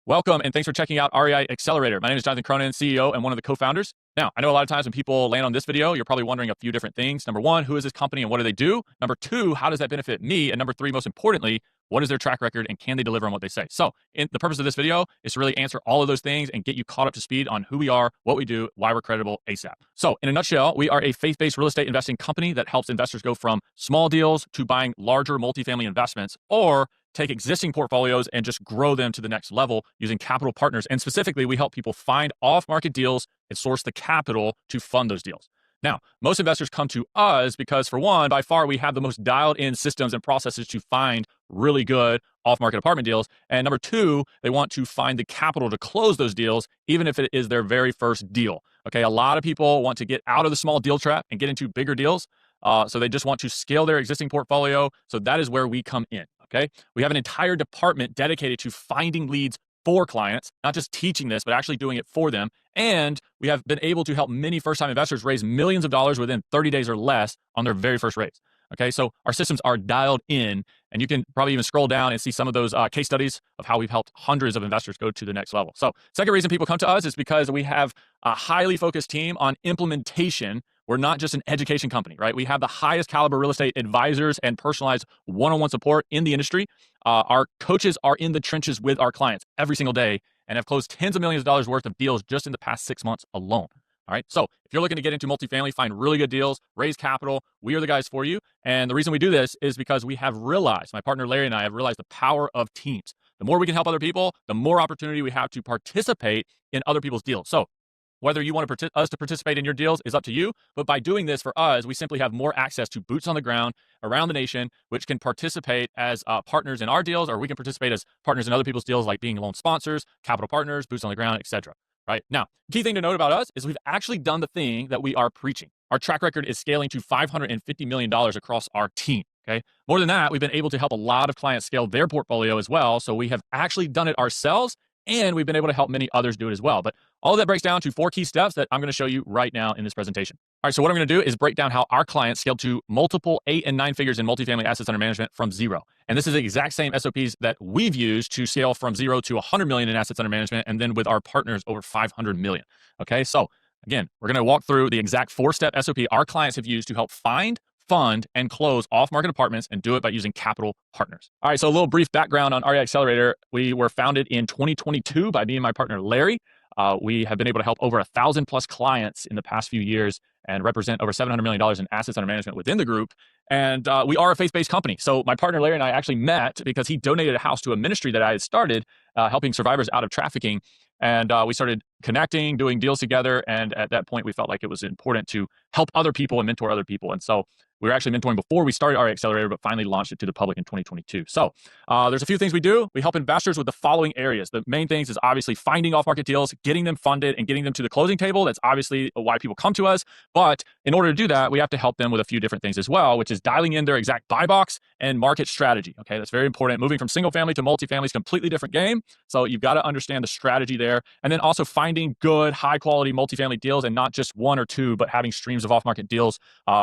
Welcome, and thanks for checking out REI Accelerator. My name is Jonathan Cronin, CEO and one of the co-founders. Now, I know a lot of times when people land on this video, you're probably wondering a few different things. Number one, who is this company and what do they do? Number two, how does that benefit me? And number three, most importantly, what is their track record and can they deliver on what they say? So the purpose of this video is to really answer all of those things and get you caught up to speed on who we are, what we do, why we're credible ASAP. So in a nutshell, we are a faith-based real estate investing company that helps investors go from small deals to buying larger multifamily investments, or take existing portfolios and just grow them to the next level using capital partners. And specifically, we help people find off-market deals and source the capital to fund those deals. Now, most investors come to us because, for one, by far, we have the most dialed-in systems and processes to find really good off-market apartment deals. And number two, they want to find the capital to close those deals, even if it is their very first deal. Okay, a lot of people want to get out of the small deal trap and get into bigger deals. So they just want to scale their existing portfolio. So that is where we come in. Okay, we have an entire department dedicated to finding leads for clients, not just teaching this, but actually doing it for them. And we have been able to help many first-time investors raise millions of dollars within 30 days or less on their very first raise. Okay, so our systems are dialed in, and you can probably even scroll down and see some of those case studies of how we've helped hundreds of investors go to the next level. So second reason people come to us is because we have a highly focused team on implementation. We're not just an education company, right? We have the highest caliber real estate advisors and personalized one-on-one support in the industry. Our coaches are in the trenches with our clients every single day and have closed tens of millions of dollars worth of deals just in the past 6 months alone. All right. So if you're looking to get into multifamily, find really good deals, raise capital, we are the guys for you. And the reason we do this is because we have realized, my partner Larry and I have realized the power of teams. The more we can help other people, the more opportunity we have to participate in other people's deals. So whether you want us to participate in your deals is up to you. But by doing this for us, we simply have more access to boots on the ground around the nation, which can participate as partners in our deals, or we can participate as partners in other people's deals, like being loan sponsors, capital partners, boots on the ground, etc. Right now, key thing to note about us is we've actually done the thing that we are preaching. Our track record is scaling to $550 million across our team. Okay. More than that, we've been able to help a lot of clients scale their portfolio as well. So we have actually done it ourselves, and we've been able to help many others do it as well. But all of that breaks down to 4 key steps that I'm going to show you right now in this presentation. All right, so what I'm going to do is break down how our clients scaled to multiple 8 and 9 figures in multifamily assets under management from zero. And this is the exact same SOPs that we've used to scale from zero to 100 million in assets under management, and then with our partners over 500 million. Okay, so again, we're going to walk through the exact 4-step SOP our clients have used to help find, fund, and close off-market apartments, and do it by using capital partners. All right, so a little brief background on REI Accelerator. We were founded in 2022 by me and my partner Larry. We have been able to help over 1,000 plus clients in the past few years and represent over $700 million in assets under management within the group. And we are a faith-based company. So my partner Larry and I actually met because he donated a house to a ministry that I had started, helping survivors out of trafficking. And we started connecting, doing deals together. And at that point, we felt like it was important to help other people and mentor other people. And so we were actually mentoring before we started REI Accelerator, but finally launched it to the public in 2022. So there's a few things we do. We help investors with the following areas. The main things is obviously finding off-market deals, getting them funded, and getting them to the closing table. That's obviously why people come to us. But in order to do that, we have to help them with a few different things as well, which is dialing in their exact buy box and market strategy. Okay, that's very important. Moving from single family to multifamily is a completely different game. So you've got to understand the strategy there. And then also finding good, high-quality multifamily deals, and not just one or two, but having streams of off-market deals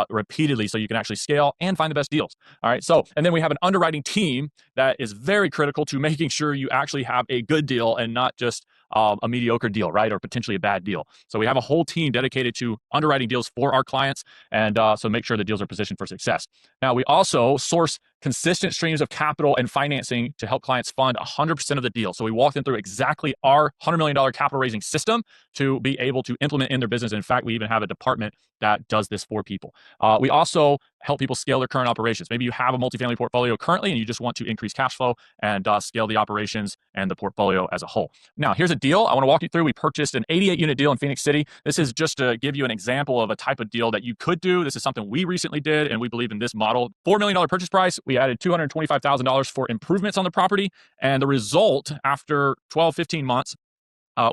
repeatedly so you can actually scale and find the best deals. All right. So, and then we have an underwriting team that is very critical to making sure you actually have a good deal and not just a mediocre deal, right? Or potentially a bad deal. So we have a whole team dedicated to underwriting deals for our clients, and so make sure the deals are positioned for success. Now, we also source consistent streams of capital and financing to help clients fund 100% of the deal. So we walk them through exactly our $100 million capital raising system to be able to implement in their business. In fact, we even have a department that does this for people. We also help people scale their current operations. Maybe you have a multifamily portfolio currently and you just want to increase cash flow and scale the operations and the portfolio as a whole. Now, here's a deal I want to walk you through. We purchased an 88-unit deal in Phoenix City. This is just to give you an example of a type of deal that you could do. This is something we recently did, and we believe in this model. $4 million purchase price. We added $225,000 for improvements on the property. And the result, after 12, 15 months,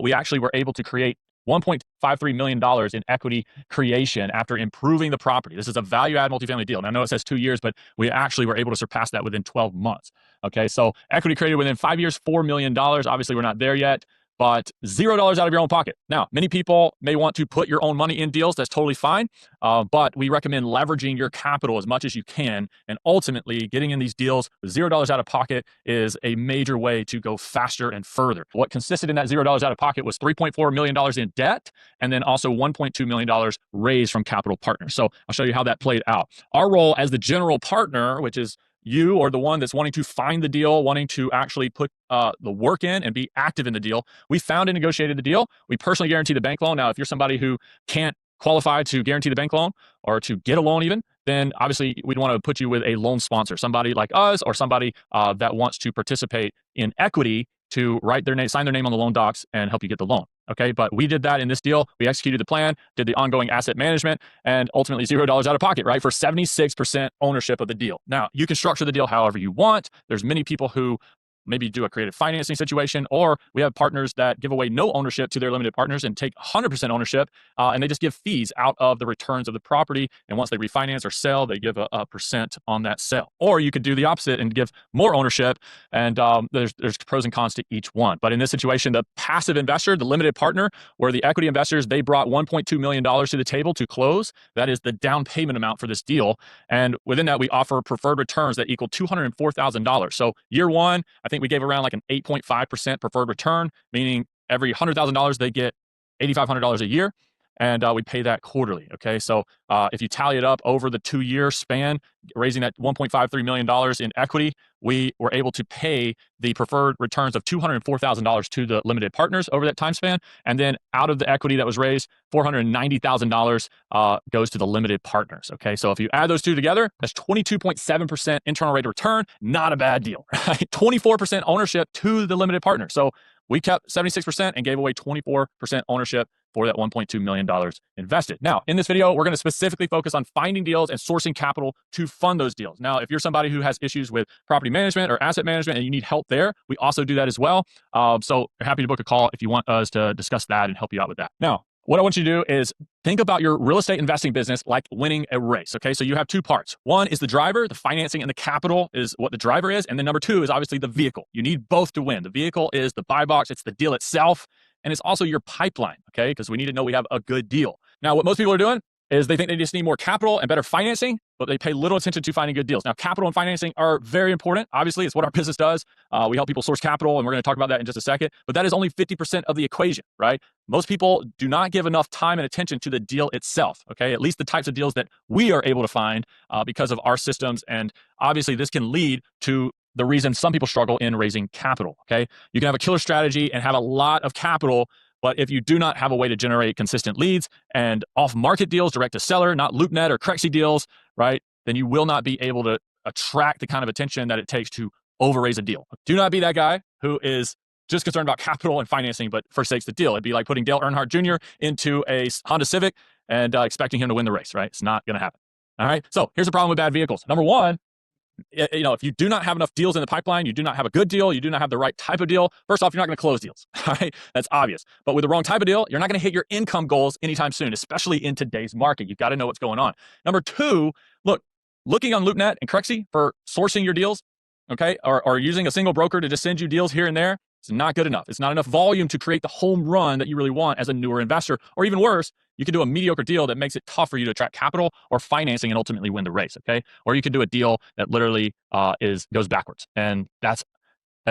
we actually were able to create $1.53 million in equity creation after improving the property. This is a value-add multifamily deal. Now, I know it says 2 years, but we actually were able to surpass that within 12 months. Okay, so equity created within 5 years, $4 million. Obviously, we're not there yet. but $0 out of your own pocket. Now, many people may want to put your own money in deals. That's totally fine. But we recommend leveraging your capital as much as you can. And ultimately, getting in these deals with $0 out of pocket is a major way to go faster and further. What consisted in that $0 out of pocket was $3.4 million in debt, and then also $1.2 million raised from capital partners. So I'll show you how that played out. Our role as the general partner, which is you or the one that's wanting to find the deal, wanting to actually put the work in and be active in the deal. We found and negotiated the deal. We personally guarantee the bank loan. Now, if you're somebody who can't qualify to guarantee the bank loan or to get a loan even, then obviously we'd want to put you with a loan sponsor, somebody like us or somebody that wants to participate in equity to write their name, sign their name on the loan docs and help you get the loan. Okay, but we did that in this deal. We executed the plan, did the ongoing asset management, and ultimately $0 out of pocket, right? For 76% ownership of the deal. Now, you can structure the deal however you want. There's many people who maybe do a creative financing situation, or we have partners that give away no ownership to their limited partners and take 100% ownership, and they just give fees out of the returns of the property. And once they refinance or sell, they give a percent on that sale. Or you could do the opposite and give more ownership, and there's pros and cons to each one. But in this situation, the passive investor, the limited partner, where the equity investors, they brought $1.2 million to the table to close. That is the down payment amount for this deal. And within that, we offer preferred returns that equal $204,000. So year one, I think we gave around like an 8.5% preferred return, meaning every $100,000 they get $8,500 a year, and we pay that quarterly. Okay, so if you tally it up over the 2-year span, raising that $1.53 million in equity, we were able to pay the preferred returns of $204,000 to the limited partners over that time span, and then out of the equity that was raised, $490,000 goes to the limited partners. Okay, so if you add those two together, that's 22.7% internal rate of return. Not a bad deal, right? 24% ownership to the limited partner. So we kept 76% and gave away 24% ownership for that $1.2 million invested. Now, in this video, we're going to specifically focus on finding deals and sourcing capital to fund those deals. Now, if you're somebody who has issues with property management or asset management and you need help there, we also do that as well. So happy to book a call if you want us to discuss that and help you out with that. Now, what I want you to do is think about your real estate investing business like winning a race, okay? So you have two parts. One is the driver, the financing and the capital is what the driver is. And then number two is obviously the vehicle. You need both to win. The vehicle is the buy box, it's the deal itself, and it's also your pipeline, okay? Because we need to know we have a good deal. Now, what most people are doing is they think they just need more capital and better financing, but they pay little attention to finding good deals. Now, capital and financing are very important. Obviously, it's what our business does. We help people source capital, and we're going to talk about that in just a second, but that is only 50% of the equation, right? Most people do not give enough time and attention to the deal itself, okay? At least the types of deals that we are able to find because of our systems, and obviously this can lead to the reason some people struggle in raising capital, okay? You can have a killer strategy and have a lot of capital, but if you do not have a way to generate consistent leads and off-market deals, direct to seller, not LoopNet or Crexy deals, right, then you will not be able to attract the kind of attention that it takes to overraise a deal. Do not be that guy who is just concerned about capital and financing, but forsakes the deal. It'd be like putting Dale Earnhardt Jr. into a Honda Civic and expecting him to win the race, right? It's not going to happen. All right. So here's the problem with bad vehicles. Number one, if you do not have enough deals in the pipeline, you do not have a good deal, you do not have the right type of deal, first off, you're not going to close deals, all right? That's obvious. But with the wrong type of deal, you're not going to hit your income goals anytime soon, especially in today's market. You've got to know what's going on. Number two, looking on LoopNet and Crexy for sourcing your deals, okay, or using a single broker to just send you deals here and there, it's not good enough. It's not enough volume to create the home run that you really want as a newer investor. Or even worse, you could do a mediocre deal that makes it tough for you to attract capital or financing and ultimately win the race, okay? Or you could do a deal that literally goes backwards. And that's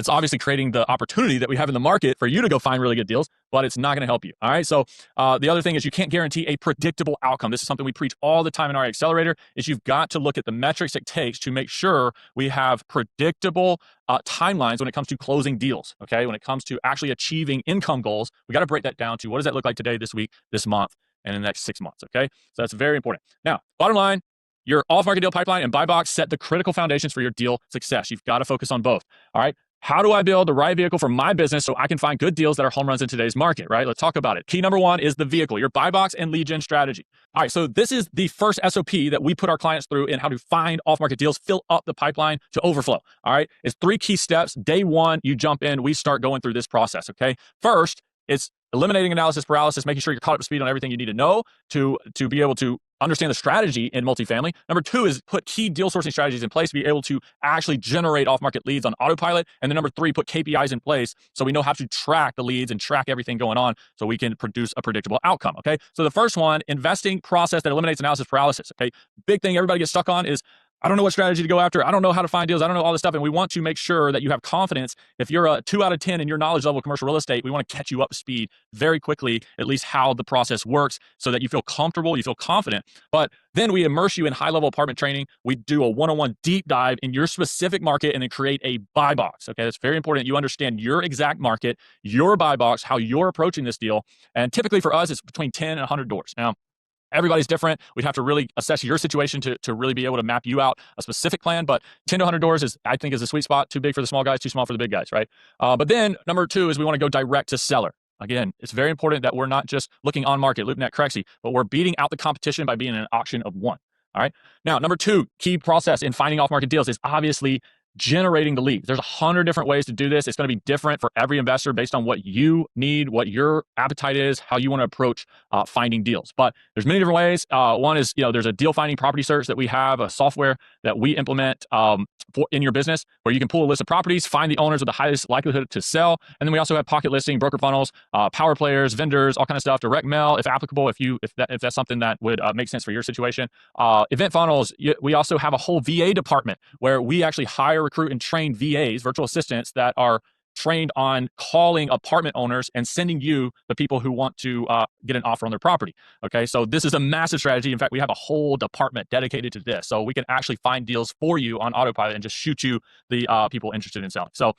obviously creating the opportunity that we have in the market for you to go find really good deals, but it's not going to help you, all right? So the other thing is you can't guarantee a predictable outcome. This is something we preach all the time in REI Accelerator, is you've got to look at the metrics it takes to make sure we have predictable timelines when it comes to closing deals, okay? When it comes to actually achieving income goals, we got to break that down to what does that look like today, this week, this month, and in the next 6 months, okay? So that's very important. Now, bottom line, your off-market deal pipeline and buy box set the critical foundations for your deal success. You've got to focus on both, all right? How do I build the right vehicle for my business so I can find good deals that are home runs in today's market, right? Let's talk about it. Key number one is the vehicle, your buy box and lead gen strategy. All right, so this is the first SOP that we put our clients through in how to find off-market deals, fill up the pipeline to overflow, all right? It's 3 key steps. Day one, you jump in, we start going through this process, okay? First, it's eliminating analysis paralysis, making sure you're caught up to speed on everything you need to know to be able to understand the strategy in multifamily. Number two is put key deal sourcing strategies in place to be able to actually generate off-market leads on autopilot. And then number three, put KPIs in place so we know how to track the leads and track everything going on so we can produce a predictable outcome, okay? So the first one, investing process that eliminates analysis paralysis, okay? Big thing everybody gets stuck on is, I don't know what strategy to go after. I don't know how to find deals. I don't know all this stuff. And we want to make sure that you have confidence. If you're a 2 out of 10 in your knowledge level of commercial real estate, we want to catch you up to speed very quickly, at least how the process works so that you feel comfortable, you feel confident. But then we immerse you in high-level apartment training. We do a one-on-one deep dive in your specific market and then create a buy box. Okay, that's very important. You understand your exact market, your buy box, how you're approaching this deal. And typically for us, it's between 10 and 100 doors. Now, everybody's different. We'd have to really assess your situation to really be able to map you out a specific plan. But 10 to 100 doors is, I think, is a sweet spot. Too big for the small guys, too small for the big guys, right? But then number two is we want to go direct to seller. Again, it's very important that we're not just looking on market, LoopNet, Crexy, but we're beating out the competition by being in an auction of one. All right. Now, number two, key process in finding off-market deals is obviously generating the leads. There's 100 different ways to do this. It's going to be different for every investor based on what you need, what your appetite is, how you want to approach finding deals. But there's many different ways. One is, there's a deal finding property search that we have, a software that we implement in your business where you can pull a list of properties, find the owners with the highest likelihood to sell. And then we also have pocket listing, broker funnels, power players, vendors, all kind of stuff, direct mail, if applicable, if that's something that would make sense for your situation. Event funnels, we also have a whole VA department where we actually hire, recruit, and train VAs, virtual assistants that are trained on calling apartment owners and sending you the people who want to get an offer on their property. Okay, so this is a massive strategy. In fact, we have a whole department dedicated to this. So we can actually find deals for you on autopilot and just shoot you the people interested in selling. So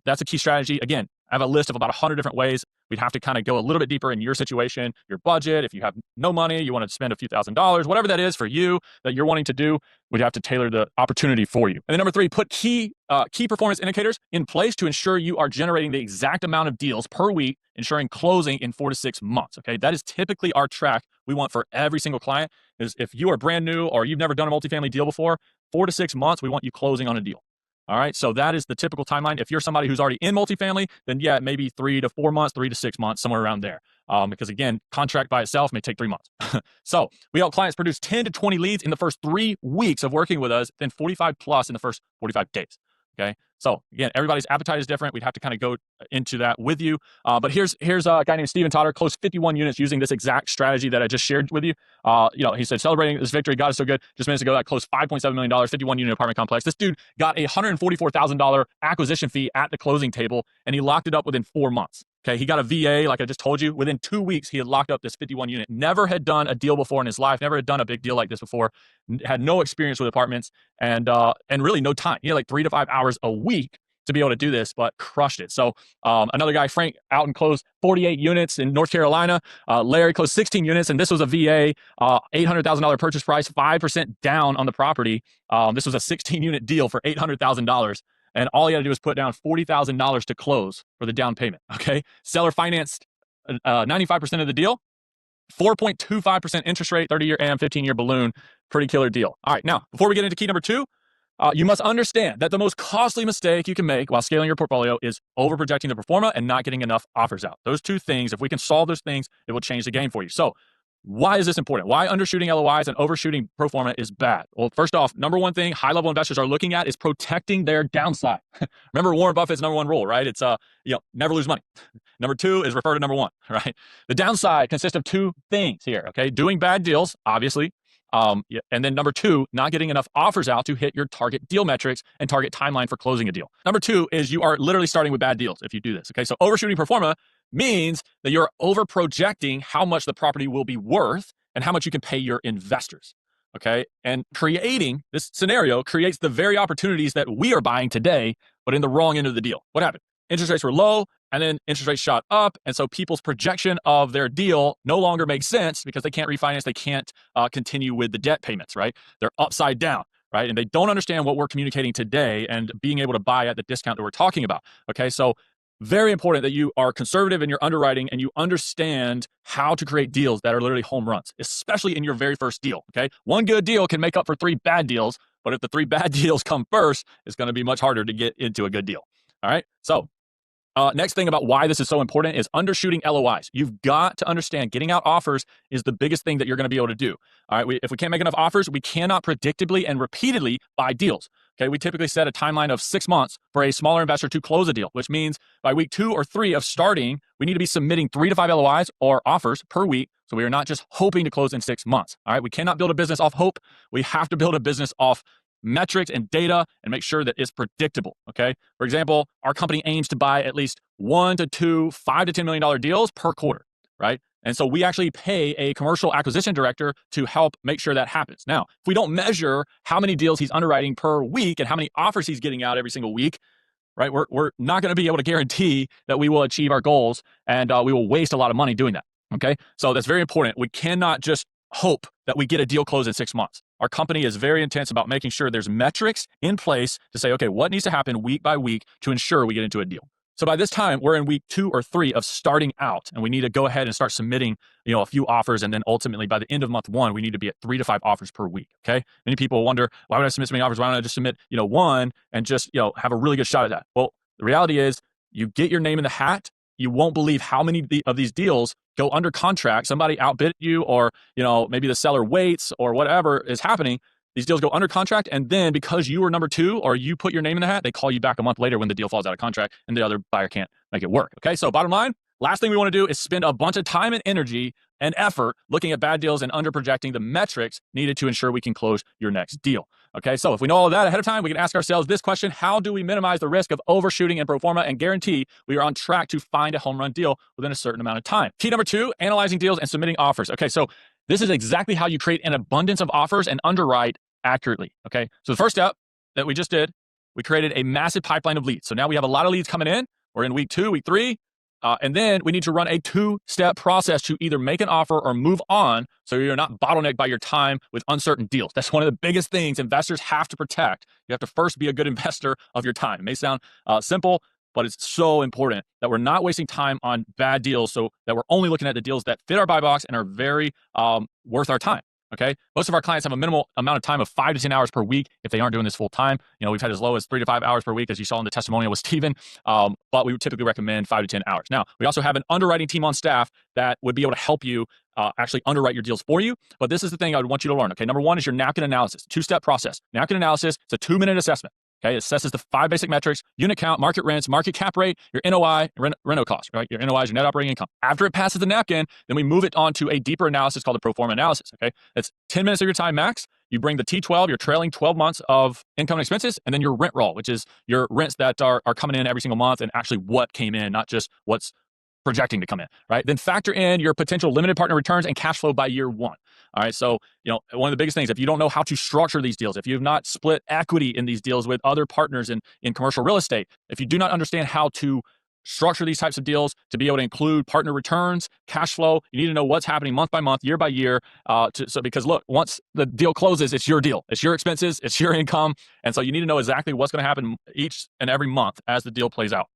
that's a key strategy. Again, I have a list of about 100 different ways. We'd have to kind of go a little bit deeper in your situation, your budget. If you have no money, you want to spend a few $1,000s, whatever that is for you that you're wanting to do, we'd have to tailor the opportunity for you. And then number three, put key performance indicators in place to ensure you are generating the exact amount of deals per week, ensuring closing in 4 to 6 months. Okay, that is typically our track we want for every single client. Is if you are brand new or you've never done a multifamily deal before, 4 to 6 months, we want you closing on a deal. All right, so that is the typical timeline. If you're somebody who's already in multifamily, then yeah, maybe 3 to 4 months, 3 to 6 months, somewhere around there. Because again, contract by itself may take 3 months. So we help clients produce 10 to 20 leads in the first 3 weeks of working with us, then 45 plus in the first 45 days. Okay, so again, everybody's appetite is different. We'd have to kind of go into that with you. But here's a guy named Steven Totter, closed 51 units using this exact strategy that I just shared with you. He said, celebrating this victory, God is so good. Just minutes ago, that closed $5.7 million, 51 unit apartment complex. This dude got a $144,000 acquisition fee at the closing table, and he locked it up within 4 months. Okay, he got a VA, like I just told you. Within 2 weeks, he had locked up this 51 unit. Never had done a deal before in his life. Never had done a big deal like this before. Had no experience with apartments and really no time. He had like 3 to 5 hours a week to be able to do this, but crushed it. So another guy, Frank, out and closed 48 units in North Carolina. Larry closed 16 units, and this was a VA, $800,000 purchase price, 5% down on the property. This was a 16-unit deal for $800,000. And all you had to do was put down $40,000 to close for the down payment, okay? Seller financed 95% of the deal, 4.25% interest rate, 30-year AM, 15-year balloon, pretty killer deal. All right, now, before we get into key number 2, you must understand that the most costly mistake you can make while scaling your portfolio is overprojecting the pro forma and not getting enough offers out. Those two things, if we can solve those things, it will change the game for you. So why is this important? Why undershooting LOIs and overshooting pro forma is bad? Well, first off, number one thing high-level investors are looking at is protecting their downside. Remember Warren Buffett's number one rule, right? It's never lose money. Number 2 is refer to number 1, right? The downside consists of 2 things here, okay? Doing bad deals, obviously. And then number 2, not getting enough offers out to hit your target deal metrics and target timeline for closing a deal. Number 2 is you are literally starting with bad deals if you do this, okay? So overshooting pro forma means that you're over projecting how much the property will be worth and how much you can pay your investors, okay? And creating this scenario creates the very opportunities that we are buying today, but in the wrong end of the deal. What happened? Interest rates were low, and then interest rates shot up, and so people's projection of their deal no longer makes sense because they can't refinance, they can't continue with the debt payments, right? They're upside down, right? And they don't understand what we're communicating today and being able to buy at the discount that we're talking about, okay? So very important that you are conservative in your underwriting and you understand how to create deals that are literally home runs, especially in your very first deal, okay? One good deal can make up for 3 bad deals, but if the 3 bad deals come first, it's going to be much harder to get into a good deal, all right? So Next thing about why this is so important is undershooting LOIs. You've got to understand getting out offers is the biggest thing that you're going to be able to do. All right. If we can't make enough offers, we cannot predictably and repeatedly buy deals. Okay. We typically set a timeline of 6 months for a smaller investor to close a deal, which means by week 2 or 3 of starting, we need to be submitting 3 to 5 LOIs or offers per week. So we are not just hoping to close in 6 months. All right. We cannot build a business off hope. We have to build a business off metrics and data and make sure that it's predictable. Okay. For example, our company aims to buy at least 1 to 2, $5 to $10 million deals per quarter. Right. And so we actually pay a commercial acquisition director to help make sure that happens. Now, if we don't measure how many deals he's underwriting per week and how many offers he's getting out every single week, right, we're not going to be able to guarantee that we will achieve our goals, and we will waste a lot of money doing that. Okay. So that's very important. We cannot just hope that we get a deal closed in 6 months. Our company is very intense about making sure there's metrics in place to say, okay, what needs to happen week by week to ensure we get into a deal. So by this time, we're in week 2 or 3 of starting out, and we need to go ahead and start submitting, a few offers. And then ultimately by the end of month 1, we need to be at 3 to 5 offers per week. Okay. Many people wonder, why would I submit so many offers? Why don't I just submit, one and just, have a really good shot at that? Well, the reality is you get your name in the hat. You won't believe how many of these deals go under contract. Somebody outbid you, or, maybe the seller waits, or whatever is happening. These deals go under contract. And then because you were number 2 or you put your name in the hat, they call you back a month later when the deal falls out of contract and the other buyer can't make it work. Okay. So bottom line, last thing we want to do is spend a bunch of time and energy and effort looking at bad deals and under projecting the metrics needed to ensure we can close your next deal. Okay. So if we know all of that ahead of time, we can ask ourselves this question: how do we minimize the risk of overshooting in pro forma and guarantee we are on track to find a home run deal within a certain amount of time? Key number 2, analyzing deals and submitting offers. Okay. So this is exactly how you create an abundance of offers and underwrite accurately. Okay. So the first step that we just did, we created a massive pipeline of leads. So now we have a lot of leads coming in. We're in week 2, week 3. And then we need to run a 2-step process to either make an offer or move on, so you're not bottlenecked by your time with uncertain deals. That's one of the biggest things investors have to protect. You have to first be a good investor of your time. It may sound simple, but it's so important that we're not wasting time on bad deals, so that we're only looking at the deals that fit our buy box and are very worth our time. Okay. Most of our clients have a minimal amount of time of 5 to 10 hours per week if they aren't doing this full time. We've had as low as 3 to 5 hours per week, as you saw in the testimonial with Steven. But we would typically recommend 5 to 10 hours. Now, we also have an underwriting team on staff that would be able to help you actually underwrite your deals for you. But this is the thing I would want you to learn. Okay. Number 1 is your napkin analysis, 2-step process. Napkin analysis, it's a 2-minute assessment. Okay, it assesses the 5 basic metrics: unit count, market rents, market cap rate, your NOI, reno cost, right? Your NOI is your net operating income. After it passes the napkin, then we move it on to a deeper analysis called the pro forma analysis. Okay, it's 10 minutes of your time max. You bring the T12, your trailing 12 months of income and expenses, and then your rent roll, which is your rents that are coming in every single month and actually what came in, not just what's projecting to come in, right? Then factor in your potential limited partner returns and cash flow by year 1. All right. So, one of the biggest things, if you don't know how to structure these deals, if you've not split equity in these deals with other partners in commercial real estate, if you do not understand how to structure these types of deals to be able to include partner returns, cash flow, you need to know what's happening month by month, year by year. Because look, once the deal closes, it's your deal, it's your expenses, it's your income. And so you need to know exactly what's going to happen each and every month as the deal plays out.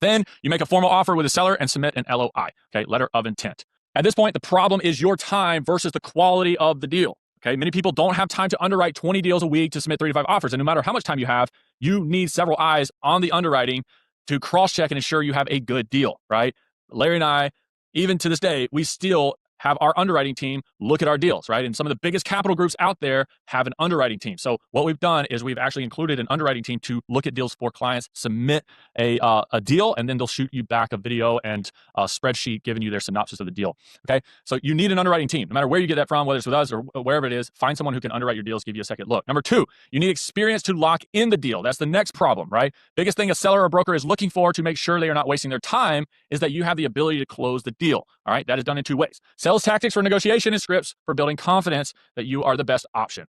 Then you make a formal offer with a seller and submit an LOI, okay, letter of intent. At this point, the problem is your time versus the quality of the deal. Okay, many people don't have time to underwrite 20 deals a week to submit 3 to 5 offers. And no matter how much time you have, you need several eyes on the underwriting to cross-check and ensure you have a good deal, right? Larry and I, even to this day, we still have our underwriting team look at our deals, right? And some of the biggest capital groups out there have an underwriting team. So what we've done is we've actually included an underwriting team to look at deals for clients, submit a deal, and then they'll shoot you back a video and a spreadsheet giving you their synopsis of the deal. Okay. So you need an underwriting team. No matter where you get that from, whether it's with us or wherever it is, find someone who can underwrite your deals, give you a second look. Number 2, you need experience to lock in the deal. That's the next problem, right? Biggest thing a seller or broker is looking for to make sure they are not wasting their time is that you have the ability to close the deal. All right. That is done in 2 ways. Sales tactics for negotiation and scripts for building confidence that you are the best option.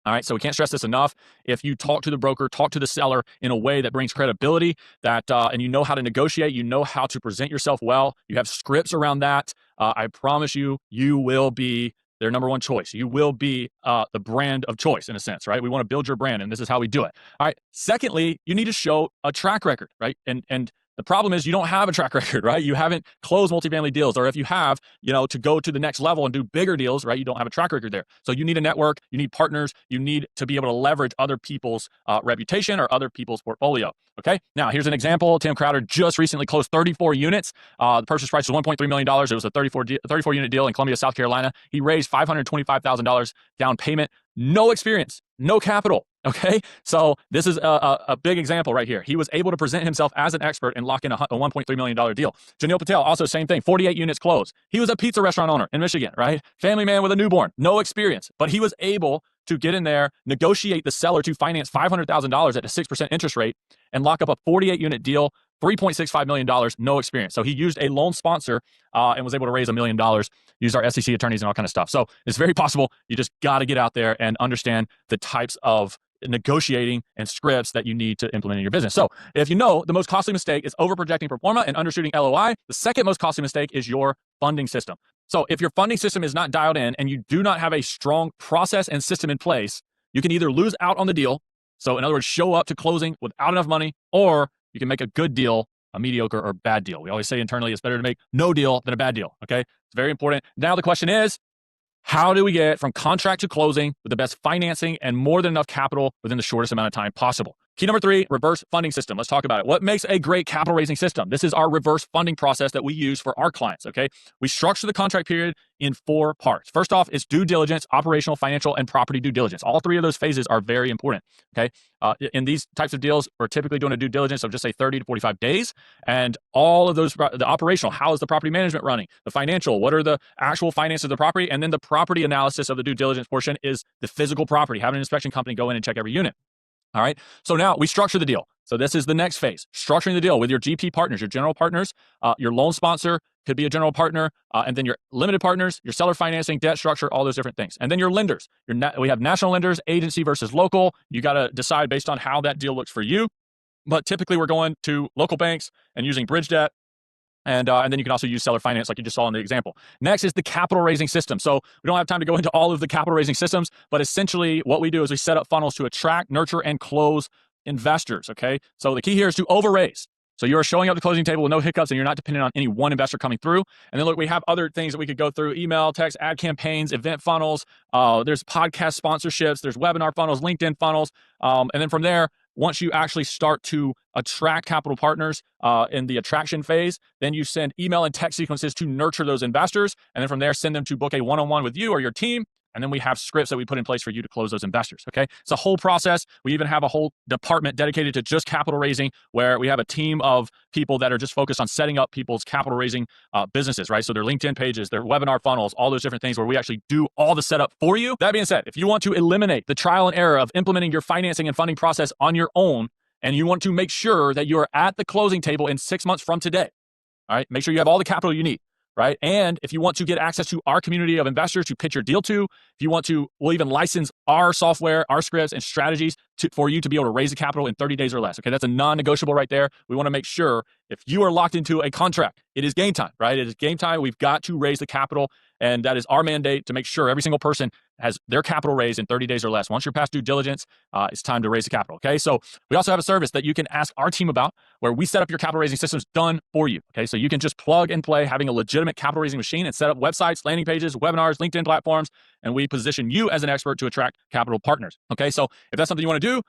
All right. So we can't stress this enough. If you talk to the broker, talk to the seller in a way that brings credibility, and you know how to negotiate, you know how to present yourself well, you have scripts around that, I promise you, you will be their number 1 choice. You will be the brand of choice in a sense, right? We want to build your brand, and this is how we do it. All right. Secondly, you need to show a track record, right? And The problem is you don't have a track record, right? You haven't closed multifamily deals, or if you have, to go to the next level and do bigger deals, right? You don't have a track record there. So you need a network, you need partners, you need to be able to leverage other people's reputation or other people's portfolio. Okay. Now here's an example. Tim Crowder just recently closed 34 units. The purchase price was $1.3 million. It was a 34 unit deal in Columbia, South Carolina. He raised $525,000 down payment, no experience, no capital. Okay. So this is a big example right here. He was able to present himself as an expert and lock in a $1.3 million deal. Janil Patel, also same thing, 48 units closed. He was a pizza restaurant owner in Michigan, right? Family man with a newborn, no experience, but he was able to get in there, negotiate the seller to finance $500,000 at a 6% interest rate and lock up a 48 unit deal, $3.65 million, no experience. So he used a loan sponsor and was able to raise $1 million, used our SEC attorneys and all kind of stuff. So it's very possible. You just got to get out there and understand the types of negotiating and scripts that you need to implement in your business. So if you know the most costly mistake is over-projecting pro forma and undershooting LOI, the second most costly mistake is your funding system. So if your funding system is not dialed in and you do not have a strong process and system in place, you can either lose out on the deal. So in other words, show up to closing without enough money, or you can make a good deal a mediocre or bad deal. We always say internally, it's better to make no deal than a bad deal. Okay. It's very important. Now the question is, how do we get from contract to closing with the best financing and more than enough capital within the shortest amount of time possible? Key number 3, reverse funding system. Let's talk about it. What makes a great capital raising system? This is our reverse funding process that we use for our clients, okay? We structure the contract period in 4 parts. First off is due diligence, operational, financial, and property due diligence. All 3 of those phases are very important, okay? In these types of deals, we're typically doing a due diligence of just say 30 to 45 days. And all of those, the operational, how is the property management running? The financial, what are the actual finances of the property? And then the property analysis of the due diligence portion is the physical property. Have an inspection company go in and check every unit. All right. So now we structure the deal. So this is the next phase, structuring the deal with your GP partners, your general partners, your loan sponsor could be a general partner, and then your limited partners, your seller financing, debt structure, all those different things. And then your lenders. We have national lenders, agency versus local. You got to decide based on how that deal looks for you. But typically we're going to local banks and using bridge debt. And then you can also use seller finance like you just saw in the example. Next is the capital raising system. So we don't have time to go into all of the capital raising systems, but essentially what we do is we set up funnels to attract, nurture, and close investors, okay? So the key here is to over-raise. So you're showing up at the closing table with no hiccups and you're not dependent on any one investor coming through. And then look, we have other things that we could go through: email, text, ad campaigns, event funnels. There's podcast sponsorships, there's webinar funnels, LinkedIn funnels. And then from there, once you actually start to attract capital partners in the attraction phase, then you send email and text sequences to nurture those investors. And then from there, send them to book a one-on-one with you or your team. And then we have scripts that we put in place for you to close those investors, okay? It's a whole process. We even have a whole department dedicated to just capital raising, where we have a team of people that are just focused on setting up people's capital raising businesses, right? So their LinkedIn pages, their webinar funnels, all those different things where we actually do all the setup for you. That being said, if you want to eliminate the trial and error of implementing your financing and funding process on your own, and you want to make sure that you're at the closing table in 6 months from today, all right? Make sure you have all the capital you need. Right. And if you want to get access to our community of investors to pitch your deal to, if you want to, we'll even license our software, our scripts and strategies for you to be able to raise the capital in 30 days or less. Okay. That's a non-negotiable right there. We want to make sure if you are locked into a contract, it is game time, right? It is game time. We've got to raise the capital. And that is our mandate, to make sure every single person has their capital raised in 30 days or less. Once you're past due diligence, it's time to raise the capital, okay? So we also have a service that you can ask our team about, where we set up your capital raising systems done for you, okay? So you can just plug and play, having a legitimate capital raising machine, and set up websites, landing pages, webinars, LinkedIn platforms, and we position you as an expert to attract capital partners, okay? So if that's something you want to do,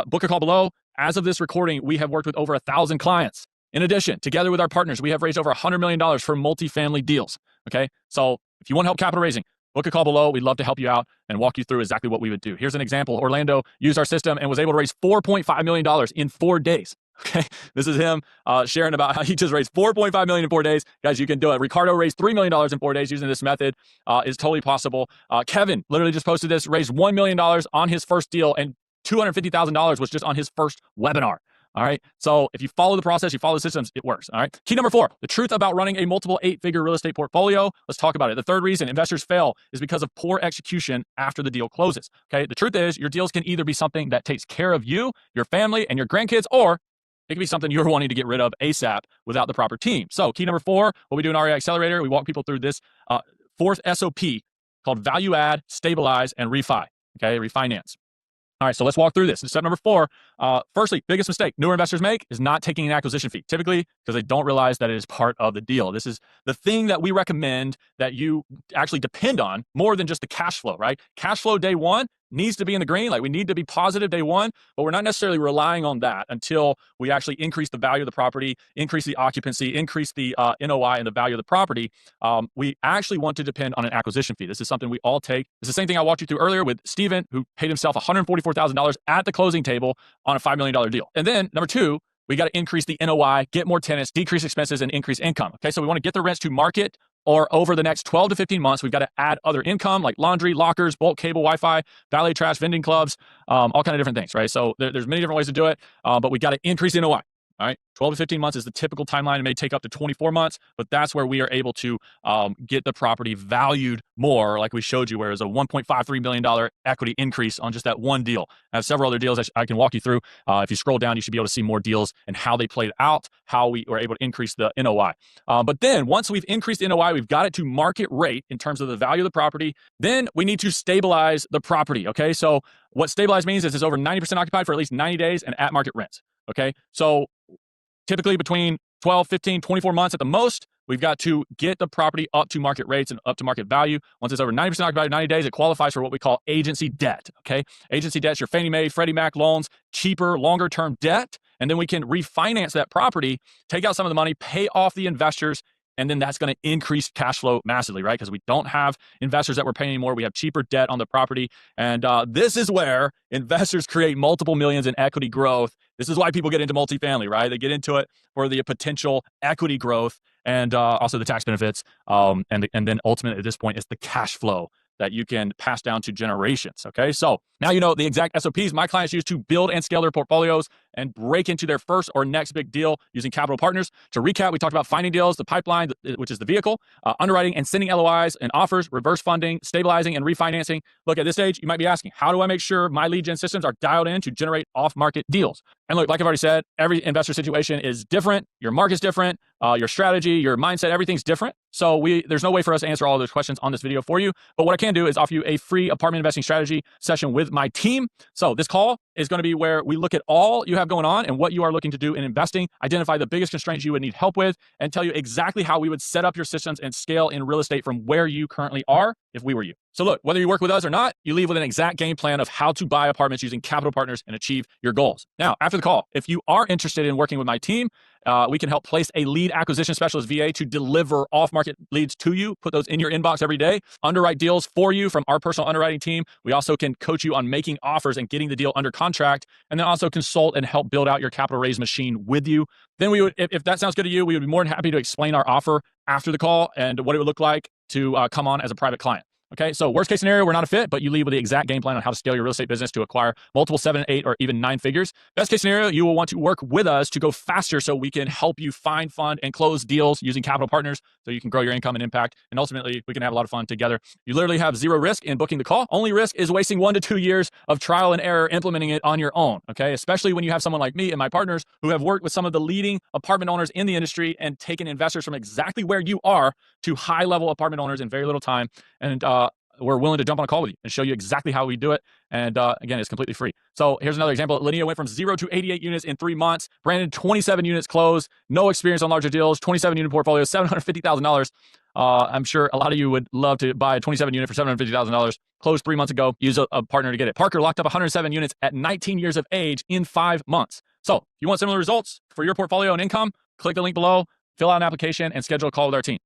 book a call below. As of this recording, we have worked with over 1,000 clients. In addition, together with our partners, we have raised over $100 million for multifamily deals, okay? So if you want help capital raising, book a call below. We'd love to help you out and walk you through exactly what we would do. Here's an example. Orlando used our system and was able to raise $4.5 million in 4 days. Okay. This is him sharing about how he just raised $4.5 million in 4 days. Guys, you can do it. Ricardo raised $3 million in 4 days using this method. Is totally possible. Kevin literally just posted this, raised $1 million on his first deal, and $250,000 was just on his first webinar. All right. So if you follow the process, you follow the systems, it works. All right. Key number 4, the truth about running a multiple 8-figure real estate portfolio. Let's talk about it. The third reason investors fail is because of poor execution after the deal closes. Okay. The truth is, your deals can either be something that takes care of you, your family, and your grandkids, or it can be something you're wanting to get rid of ASAP without the proper team. So key number 4, what we do in REI Accelerator, we walk people through this 4th SOP called value add, stabilize, and refi. Okay. Refinance. All right, so let's walk through this. In step number 4, Firstly, biggest mistake newer investors make is not taking an acquisition fee, typically because they don't realize that it is part of the deal. This is the thing that we recommend that you actually depend on more than just the cash flow, right? Cash flow day one needs to be in the green. Like, we need to be positive day one, but we're not necessarily relying on that until we actually increase the value of the property, increase the occupancy, increase the NOI and the value of the property. We actually want to depend on an acquisition fee. This is something we all take. It's the same thing I walked you through earlier with Steven, who paid himself $144,000 at the closing table on a $5 million deal. And then number two, we got to increase the NOI, get more tenants, decrease expenses, and increase income. Okay, so we want to get the rents to market, or over the next 12 to 15 months, we've got to add other income like laundry, lockers, bulk cable, Wi-Fi, valet trash, vending clubs, all kind of different things, right? So there's many different ways to do it, but we got to increase the NOI. All right, 12 to 15 months is the typical timeline. It may take up to 24 months, but that's where we are able to get the property valued more, like we showed you, where it's a $1.53 million equity increase on just that one deal. I have several other deals I can walk you through. If you scroll down, you should be able to see more deals and how they played out, how we were able to increase the NOI. But then once we've increased NOI, we've got it to market rate in terms of the value of the property, then we need to stabilize the property, okay? So what stabilize means is it's over 90% occupied for at least 90 days and at market rents, okay? So typically between 12, 15, 24 months at the most, we've got to get the property up to market rates and up to market value. Once it's over 90% occupied in 90 days, it qualifies for what we call agency debt, okay? Agency debt is your Fannie Mae, Freddie Mac loans, cheaper, longer-term debt, and then we can refinance that property, take out some of the money, pay off the investors, and then that's going to increase cash flow massively, right? Because we don't have investors that we're paying anymore. We have cheaper debt on the property. And this is where investors create multiple millions in equity growth. This is why people get into multifamily, right? They get into it for the potential equity growth and also the tax benefits. And then ultimately at this point, it's the cash flow that you can pass down to generations, okay? So now you know the exact SOPs my clients use to build and scale their portfolios and break into their first or next big deal using capital partners. To recap, we talked about finding deals, the pipeline, which is the vehicle, underwriting and sending LOIs and offers, reverse funding, stabilizing and refinancing. Look, at this stage, you might be asking, how do I make sure my lead gen systems are dialed in to generate off-market deals? And look, like I've already said, every investor situation is different. Your market's different. Your strategy, your mindset, everything's different. So there's no way for us to answer all of those questions on this video for you. But what I can do is offer you a free apartment investing strategy session with my team. So this call is going to be where we look at all you have going on and what you are looking to do in investing, identify the biggest constraints you would need help with, and tell you exactly how we would set up your systems and scale in real estate from where you currently are if we were you. So look, whether you work with us or not, you leave with an exact game plan of how to buy apartments using capital partners and achieve your goals. Now, after the call, if you are interested in working with my team, we can help place a lead acquisition specialist VA to deliver off-market leads to you, put those in your inbox every day, underwrite deals for you from our personal underwriting team. We also can coach you on making offers and getting the deal under contract, and then also consult and help build out your capital raise machine with you. Then we would, if that sounds good to you, we would be more than happy to explain our offer after the call and what it would look like to come on as a private client. Okay, so worst case scenario, we're not a fit, but you leave with the exact game plan on how to scale your real estate business to acquire multiple 7, 8, or even 9 figures. Best case scenario, you will want to work with us to go faster so we can help you find, fund, and close deals using capital partners so you can grow your income and impact. And ultimately, we can have a lot of fun together. You literally have zero risk in booking the call. Only risk is wasting 1 to 2 years of trial and error implementing it on your own, okay? Especially when you have someone like me and my partners who have worked with some of the leading apartment owners in the industry and taken investors from exactly where you are to high-level apartment owners in very little time. And we're willing to jump on a call with you and show you exactly how we do it. And again, it's completely free. So here's another example. Linnea went from 0 to 88 units in 3 months. Brandon, 27 units closed. No experience on larger deals. 27 unit portfolio, $750,000. I'm sure a lot of you would love to buy a 27 unit for $750,000. Closed 3 months ago. Use a partner to get it. Parker locked up 107 units at 19 years of age in 5 months. So if you want similar results for your portfolio and income, click the link below, fill out an application, and schedule a call with our team.